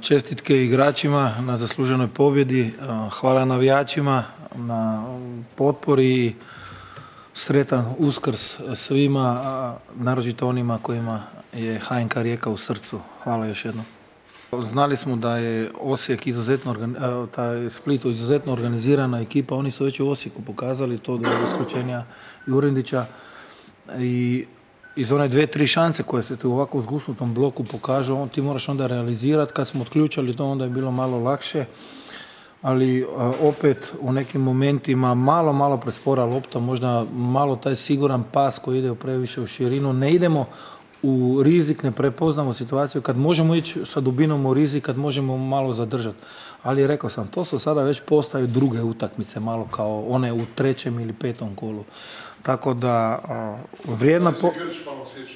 Čestitke igračima na zasluženoj pobjedi, hvala navijačima na potpori i sretan Uskrs svima, naročito onima kojima je HNK Rijeka u srcu. Hvala još jednom. Znali smo da je Osijek Split izuzetno organizirana ekipa, oni su već u Osijeku pokazali to do isključenja Jurendića i iz one 2-3 šanse koje se u ovako zgusnutom bloku pokažu, ti moraš onda realizirati. Kad smo otključali to, onda je bilo malo lakše, ali opet u nekim momentima malo prespora lopta, možda malo taj siguran pas koji ide previše u širinu. Ne idemo u rizik, ne prepoznamo situaciju kad možemo ići sa dubinom u rizik, kad možemo malo zadržati. Ali rekao sam, to su sada već postaju druge utakmice, malo kao one u 3. ili 5. kolu. Tako da vrijedna...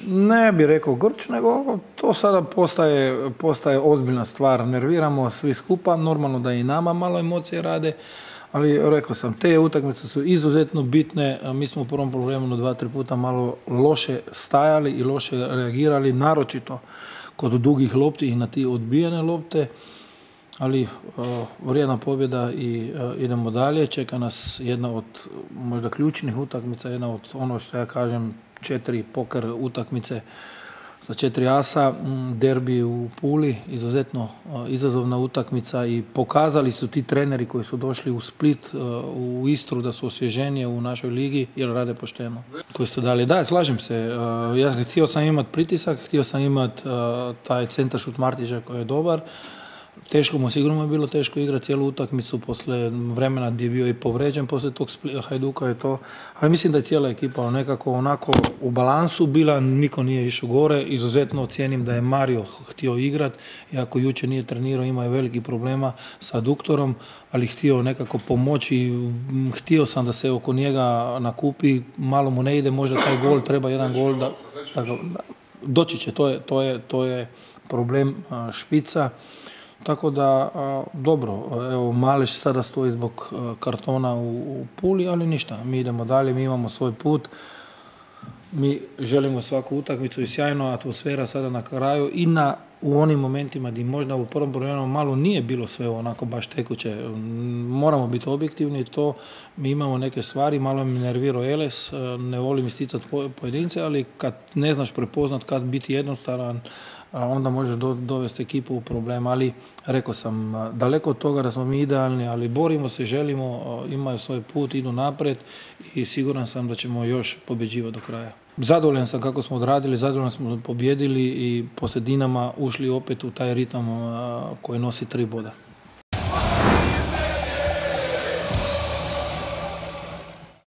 Ne bi rekao Grč, nego to sada postaje ozbiljna stvar. Nerviramo svi skupa, normalno da i nama malo emocije rade, ali rekao sam, te utakmice su izuzetno bitne. Mi smo u prvom problemu 2-3 puta malo loše stajali i loše reagirali, naročito kod dugih lopti i na ti odbijene lopte. Ali vrijedna pobjeda i idemo dalje. Čeka nas jedna od možda ključnih utakmica, jedna od ono što ja kažem 4 poker utakmice sa 4 asa, derbi u Puli, izuzetno izazovna utakmica i pokazali su ti treneri koji su došli u Split, u Istru, da su osvježenije u našoj ligi jer rade pošteno. Koji ste dali, da, slažem se. Ja htio sam imati pritisak, htio sam imati taj centar šut Martića koji je dobar. Teško mu, sigurno je bilo teško igrati cijelu utakmicu poslije vremena gdje je bio i povređen, poslije tog Hajduka je to. Ali mislim da je cijela ekipa nekako onako u balansu bila, niko nije išao gore. Izuzetno cijenim da je Mario htio igrati, iako jučer nije trenirao, imao je veliki problema sa aduktorom, ali htio nekako pomoći. Htio sam da se oko njega nakupi, malo mu ne ide, možda taj gol, treba jedan gol da doći će, to je problem špica. Tako da, dobro, evo, Maleš sada stoji zbog kartona u Puli, ali ništa, mi idemo dalje, mi imamo svoj put, mi želimo svaku utakmicu i sjajno atmosfera sada na kraju i u onim momentima gdje možda u prvom problemu malo nije bilo sve onako baš tekuće. Moramo biti objektivni, to mi imamo neke stvari, malo mi nervirao Eles, ne volim isticati pojedince, ali kad ne znaš prepoznat kad biti jednostavan, onda možeš dovesti ekipu u problem, ali rekao sam, daleko od toga da smo mi idealni, ali borimo se, želimo, imaju svoj put, idu naprijed i siguran sam da ćemo još pobjeđivati do kraja. Zadovoljan sam kako smo odradili, zadovoljan smo pobjedili i poslije Dinama ušli opet u taj ritam koji nosi 3 boda.